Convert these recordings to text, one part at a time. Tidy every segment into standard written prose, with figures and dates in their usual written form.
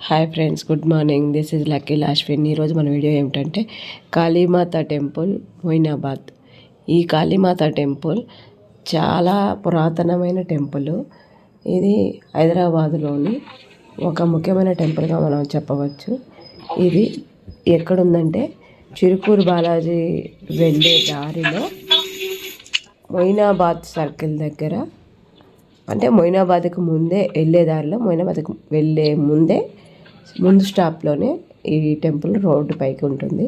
Hi friends, good morning. This is lucky లాష్విన్. ఈరోజు మన వీడియో ఏమిటంటే కాళీమాత టెంపుల్ మొయినాబాద్. ఈ కాళీమాత టెంపుల్ చాలా పురాతనమైన టెంపుల్. ఇది హైదరాబాదులోని ఒక ముఖ్యమైన టెంపుల్గా మనం చెప్పవచ్చు. ఇది ఎక్కడుందంటే చిరుకూరు బాలాజీ వెళ్ళే దారిలో మొయినాబాద్ సర్కిల్ దగ్గర, అంటే మొయినాబాద్కి ముందే వెళ్ళే దారిలో, మొయినాబాద్కి వెళ్ళే ముందు స్టాప్లోనే ఈ టెంపుల్ రోడ్డు పైకి ఉంటుంది.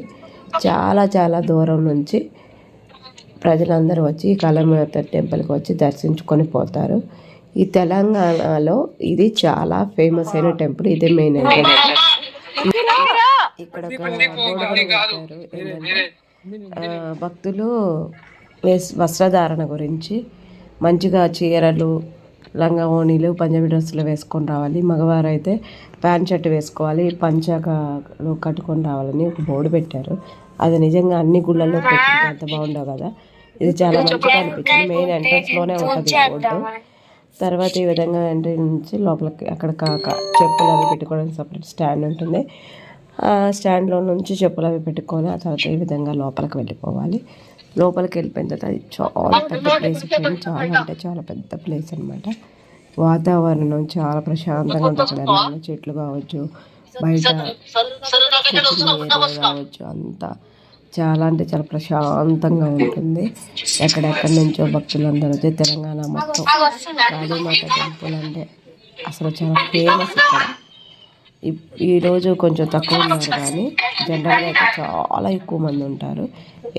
చాలా చాలా దూరం నుంచి ప్రజలందరూ వచ్చి ఈ కాళీమాత టెంపుల్కి వచ్చి దర్శించుకొని పోతారు. ఈ తెలంగాణలో ఇది చాలా ఫేమస్ అయిన టెంపుల్. ఇదే మెయిన్ ఇక్కడ భక్తులు వస్త్రధారణ గురించి మంచిగా చీరలు, లంగా ఓణీలు, పంజాబీ డ్రెస్సులు వేసుకొని రావాలి. మగవారు అయితే ప్యాంట్ షర్ట్ వేసుకోవాలి, పంచకలు కట్టుకొని రావాలని ఒక బోర్డు పెట్టారు. అది నిజంగా అన్ని గుళ్ళల్లో పెట్టింది, అంత బాగుండవు కదా. ఇది చాలా మంచిగా అనిపించింది. మెయిన్ ఎంట్రన్స్లోనే ఉంటుంది బోర్డు. తర్వాత ఈ విధంగా ఎంట్రీ నుంచి లోపలికి అక్కడ చెప్పులు అవి పెట్టుకోవడానికి సపరేట్ స్టాండ్ ఉంటుంది. ఆ స్టాండ్లో నుంచి చెప్పులు అవి పెట్టుకొని ఆ తర్వాత ఈ విధంగా లోపలికి వెళ్ళిపోవాలి. లోపలికి వెళ్ళిపోయిన తర్వాత అది చాలా పెద్ద ప్లేస్. చాలా అంటే చాలా పెద్ద ప్లేస్ అనమాట. వాతావరణం చాలా ప్రశాంతంగా ఉంటుంది. అక్కడ చెట్లు కావచ్చు, బయట కావచ్చు, అంతా చాలా అంటే చాలా ప్రశాంతంగా ఉంటుంది. ఎక్కడెక్కడి నుంచో భక్తులందరూ వచ్చి తెలంగాణ మొత్తం కాళీమాత టెంపుల్ అంటే అసలు చాలా ఫేమస్ ఇక్కడ. ఈరోజు కొంచెం తక్కువ ఉన్నారు, కానీ జనరల్గా అయితే చాలా ఎక్కువ మంది ఉంటారు.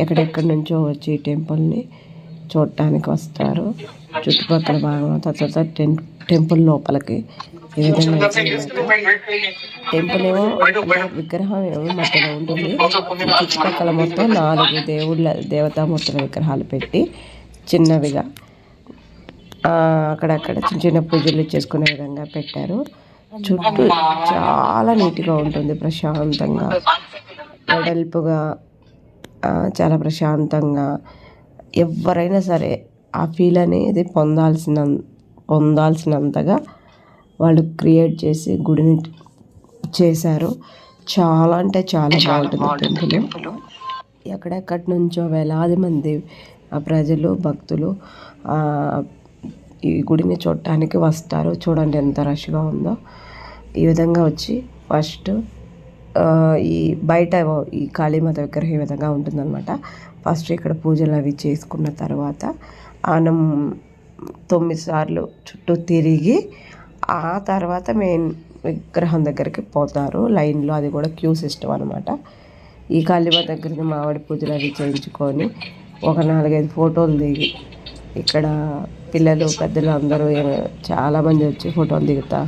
ఎక్కడెక్కడి నుంచో వచ్చి టెంపుల్ని చూడటానికి వస్తారు. చుట్టుపక్కల భాగం తర్వాత టెంపుల్ లోపలికి ఈ విధంగా టెంపుల్ ఏమో విగ్రహం ఏమో మధ్యలో ఉంటుంది. చుట్టుపక్కల మొత్తం 4 దేవతామూర్తుల విగ్రహాలు పెట్టి చిన్నవిగా అక్కడక్కడ చిన్న చిన్న పూజలు చేసుకునే విధంగా పెట్టారు. చుట్టూ చాలా నీట్గా ఉంటుంది, ప్రశాంతంగా, వెడల్పుగా, చాలా ప్రశాంతంగా. ఎవరైనా సరే ఆ ఫీల్ అనేది పొందాల్సినంతగా వాళ్ళు క్రియేట్ చేసి గుడిని చేశారు. చాలా అంటే చాలా బాగుంటుంది టెంపుల్. ఎక్కడెక్కడి నుంచో వేలాది మంది ప్రజలు, భక్తులు ఈ గుడిని చూడటానికి వస్తారు. చూడండి ఎంత రష్గా ఉందో. ఈ విధంగా వచ్చి ఫస్ట్ ఈ బయట ఈ కాళీమాత విగ్రహం ఈ విధంగా ఉంటుందన్నమాట. ఫస్ట్ ఇక్కడ పూజలు అవి చేసుకున్న తర్వాత 9 సార్లు చుట్టూ తిరిగి ఆ తర్వాత మెయిన్ విగ్రహం దగ్గరికి పోతారు లైన్లో. అది కూడా క్యూ సిస్టమ్ అనమాట. ఈ కాళీమాత దగ్గరికి మామిడి పూజలు అవి చేయించుకొని ఒక 4-5 ఫోటోలు దిగి, ఇక్కడ పిల్లలు పెద్దలు అందరూ చాలామంది వచ్చి ఫోటోలు దిగుతా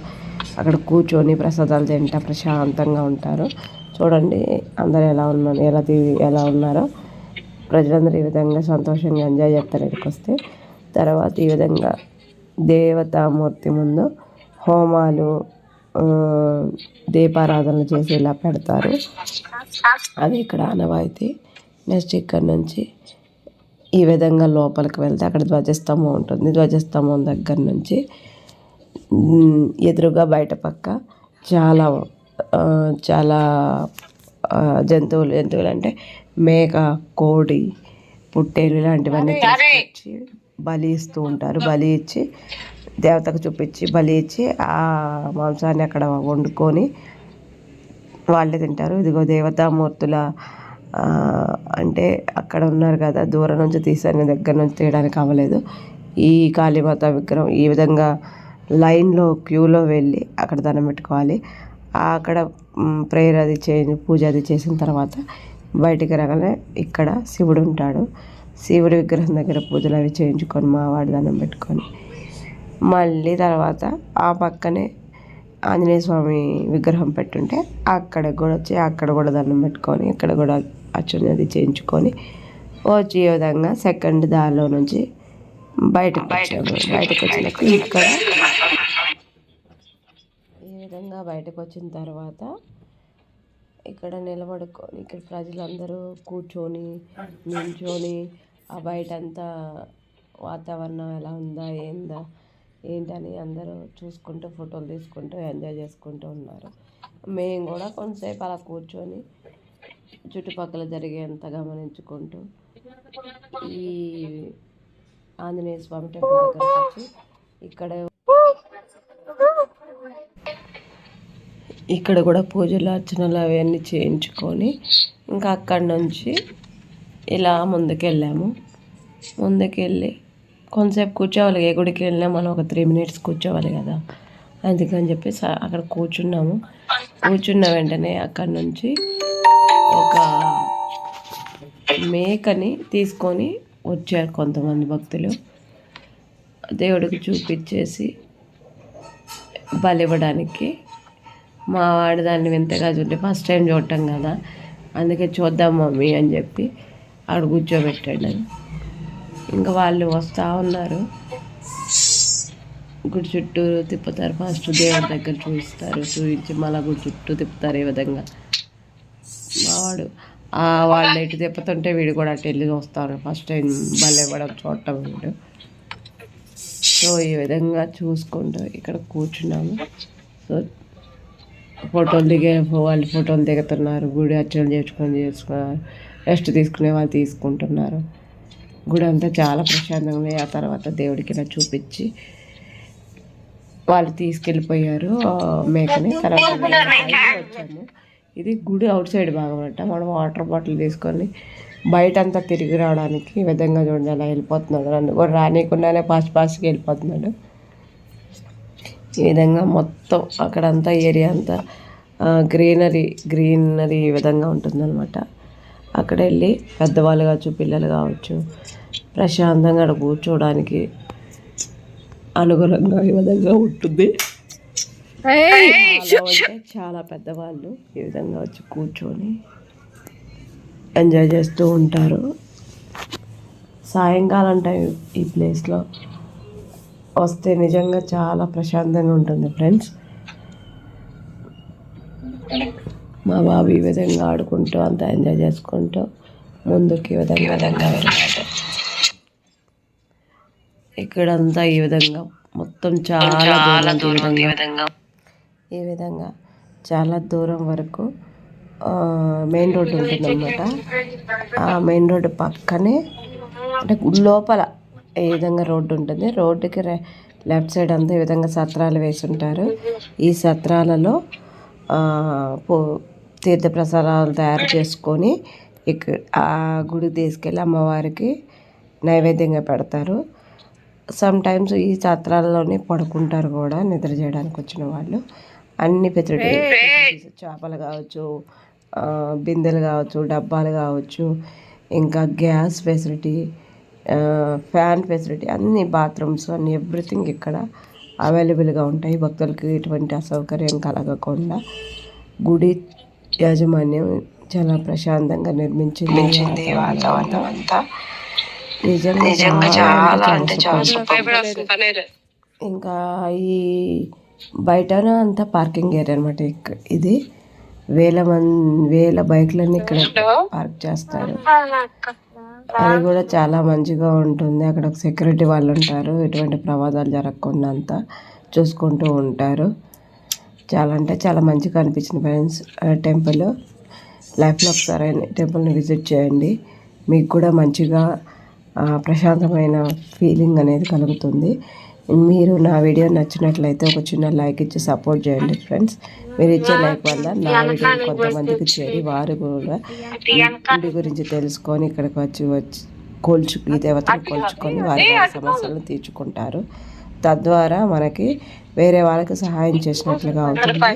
అక్కడ కూర్చొని ప్రసాదాలు తింటా ప్రశాంతంగా ఉంటారు. చూడండి అందరూ ఎలా ఉన్నారో. ప్రజలందరూ ఈ విధంగా సంతోషంగా ఎంజాయ్ చేస్తారు ఇక్కడికి వస్తే. తర్వాత ఈ విధంగా దేవతామూర్తి ముందు హోమాలు, దీపారాధనలు చేసి ఇలా పెడతారు. అది ఇక్కడ ఆనవాయితీ. నెక్స్ట్ ఇక్కడ నుంచి ఈ విధంగా లోపలికి వెళ్తే అక్కడ ధ్వజస్తంభం ఉంటుంది. ధ్వజస్తంభం దగ్గర నుంచి ఎదురుగా బయట పక్క చాలా జంతువులు అంటే మేక, కోడి, పుట్టేలు ఇలాంటివన్నీ తీసుకొచ్చి బలి ఇస్తూ ఉంటారు. బలి ఇచ్చి దేవతకు చూపించి బలి ఇచ్చి ఆ మాంసాన్ని అక్కడ వండుకొని వాళ్ళే తింటారు. ఇదిగో దేవతామూర్తుల అంటే అక్కడ ఉన్నారు కదా, దూరం నుంచి తీసాను, దగ్గర నుంచి తీయడానికి అవ్వలేదు. ఈ కాళీమాత విగ్రహం ఈ విధంగా లైన్లో క్యూలో వెళ్ళి అక్కడ దండం పెట్టుకోవాలి. అక్కడ ప్రేయర్ అది పూజ అది చేసిన తర్వాత బయటికి రాగానే ఇక్కడ శివుడు ఉంటాడు. శివుడి విగ్రహం దగ్గర పూజలు అవి చేయించుకొని మావాడి దండం పెట్టుకొని మళ్ళీ తర్వాత ఆ పక్కనే ఆంజనేయ స్వామి విగ్రహం పెట్టుంటే అక్కడ కూడా దండం పెట్టుకొని ఇక్కడ కూడా అర్చన అది చేయించుకొని వచ్చి ఈ విధంగా సెకండ్ దారిలో నుంచి బయటకు వచ్చినప్పుడు ఇక్కడ ఈ విధంగా బయటకు వచ్చిన తర్వాత ఇక్కడ నిలబడుకొని ఇక్కడ ప్రజలందరూ కూర్చొని నిల్చొని ఆ బయటంతా వాతావరణం ఎలా ఉందా ఏందా ఏంటని అందరూ చూసుకుంటూ ఫోటోలు తీసుకుంటూ ఎంజాయ్ చేసుకుంటూ ఉన్నారు. మేము కూడా కొంతసేపు అలా కూర్చొని చుట్టుపక్కల జరిగేంత గమనించుకుంటూ ఈ ఆంజనేయ స్వామి టెంపుల్ దగ్గరకు వచ్చి ఇక్కడ కూడా పూజలు అర్చనలు అవన్నీ చేయించుకొని ఇంకా అక్కడి నుంచి ఇలా ముందుకెళ్ళాము. ముందుకెళ్ళి కొంతసేపు కూర్చోవాలి. ఏ గుడికి వెళ్ళినా మనం ఒక 3 minutes కూర్చోవాలి కదా, అందుకని చెప్పి అక్కడ కూర్చున్నాము. కూర్చున్న వెంటనే అక్కడి నుంచి ఒక మేకని తీసుకొని వచ్చారు కొంతమంది భక్తులు. దేవుడికి చూపించేసి బలివ్వడానికి. మా వాడు దాన్ని వింతగా చూస్తే ఫస్ట్ టైం చూడటం కదా, అందుకే చూద్దాం మమ్మీ అని చెప్పి ఆడ కూర్చోబెట్టాడు. ఇంకా వాళ్ళు వస్తూ ఉన్నారు. గుడి చుట్టూ తిప్పుతారు. ఫస్ట్ దేవుడి దగ్గర చూపించి మళ్ళీ గుడి చుట్టూ తిప్పుతారు. ఈ విధంగా మావాడు వాళ్ళు ఎటు తిప్పుతుంటే వీడు కూడా అటు వెళ్ళి వస్తారు. ఫస్ట్ టైం బలి ఇవ్వడం చూడటం వీడు. సో ఈ విధంగా చూసుకుంటూ ఇక్కడ కూర్చున్నాము. సో వాళ్ళు ఫోటోలు దిగుతున్నారు. గుడి అర్చనలు చేసుకున్నారు. రెస్ట్ తీసుకునే వాళ్ళు తీసుకుంటున్నారు. గుడి అంతా చాలా ప్రశాంతంగా. ఆ తర్వాత దేవుడికి ఇలా చూపించి వాళ్ళు తీసుకెళ్ళిపోయారు మేకని. తర్వాత వచ్చాము. ఇది గుడి అవుట్ సైడ్ భాగం అంట. మనం వాటర్ బాటిల్ తీసుకొని బయట అంతా తిరిగి రావడానికి ఈ విధంగా చూడండి అలా వెళ్ళిపోతున్నాడు. నన్ను కూడా రానియకుండానే ఫాస్ట్గా వెళ్ళిపోతున్నాడు. ఈ విధంగా మొత్తం అక్కడంతా ఏరియా అంతా గ్రీనరీ ఈ విధంగా ఉంటుందన్నమాట. అక్కడ వెళ్ళి పెద్దవాళ్ళు కావచ్చు, పిల్లలు కావచ్చు, ప్రశాంతంగా అక్కడ కూర్చోవడానికి అనుగుణంగా ఈ విధంగా ఉంటుంది. చాలా పెద్దవాళ్ళు ఈ విధంగా వచ్చి కూర్చొని ఎంజాయ్ చేస్తూ ఉంటారు. సాయంకాలం టైం ఈ ప్లేస్లో వస్తే నిజంగా చాలా ప్రశాంతంగా ఉంటుంది ఫ్రెండ్స్. మా బాబు ఈ విధంగా ఆడుకుంటూ అంతా ఎంజాయ్ చేసుకుంటూ ముందుకు ఈ విధంగా వెళ్ళాడు. ఇక్కడంతా ఈ విధంగా మొత్తం చాలా దూరం ఈ విధంగా చాలా దూరం వరకు మెయిన్ రోడ్డు ఉంటుందన్నమాట. ఆ మెయిన్ రోడ్డు పక్కనే అంటే లోపల ఈ విధంగా రోడ్డు ఉంటుంది. రోడ్డుకి లెఫ్ట్ సైడ్ అంతా ఈ విధంగా సత్రాలు వేసి ఉంటారు. ఈ సత్రాలలో తీర్థప్రసాదాలు తయారు చేసుకొని ఆ గుడికి తీసుకెళ్ళి అమ్మవారికి నైవేద్యంగా పెడతారు. సమ్ టైమ్స్ ఈ సత్రాలలోనే పడుకుంటారు కూడా నిద్ర చేయడానికి వచ్చిన వాళ్ళు. అన్ని ఫెసిలిటీస్ చేపలు కావచ్చు, బిందెలు కావచ్చు, డబ్బాలు కావచ్చు, ఇంకా గ్యాస్ ఫెసిలిటీ, ఫ్యాన్ ఫెసిలిటీ, అన్ని బాత్రూమ్స్ అన్ని ఎవ్రీథింగ్ ఇక్కడ అవైలబుల్గా ఉంటాయి. భక్తులకి ఎటువంటి అసౌకర్యం కలగకుండా గుడి యాజమాన్యం చాలా ప్రశాంతంగా నిర్మించింది. వాతావరణం అంతా నిజంగా చాలా ఇంకా ఈ బయటన అంతా పార్కింగ్ ఏరియా అనమాట. ఇది వేల బైక్లన్నీ ఇక్కడ పార్క్ చేస్తారు. అది కూడా చాలా మంచిగా ఉంటుంది. అక్కడ ఒక సెక్యూరిటీ వాళ్ళు ఉంటారు. ఎటువంటి ప్రమాదాలు జరగకుండా అంతా చూసుకుంటూ ఉంటారు. చాలా అంటే చాలా మంచిగా అనిపించింది ఫ్రెండ్స్. టెంపుల్ లైఫ్లో ఒకసారి టెంపుల్ని విజిట్ చేయండి. మీకు కూడా మంచిగా ప్రశాంతమైన ఫీలింగ్ అనేది కలుగుతుంది. మీరు నా వీడియో నచ్చినట్లయితే ఒక చిన్న లైక్ ఇచ్చి సపోర్ట్ చేయండి ఫ్రెండ్స్. మీరు ఇచ్చే లైక్ వల్ల నా వీడియో కొంతమందికి చేరి వారు కూడా గుడి గురించి తెలుసుకొని ఇక్కడికి వచ్చి ఈ దేవతను కొలుచుకొని వారి సమస్యలను తీర్చుకుంటారు. తద్వారా మనకి వేరే వాళ్ళకి సహాయం చేసినట్లుగా అవుతుంది.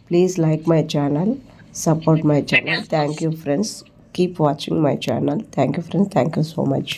Please like my channel, support my channel. Thank you friends, keep watching my channel. Thank you friends, thank you so much.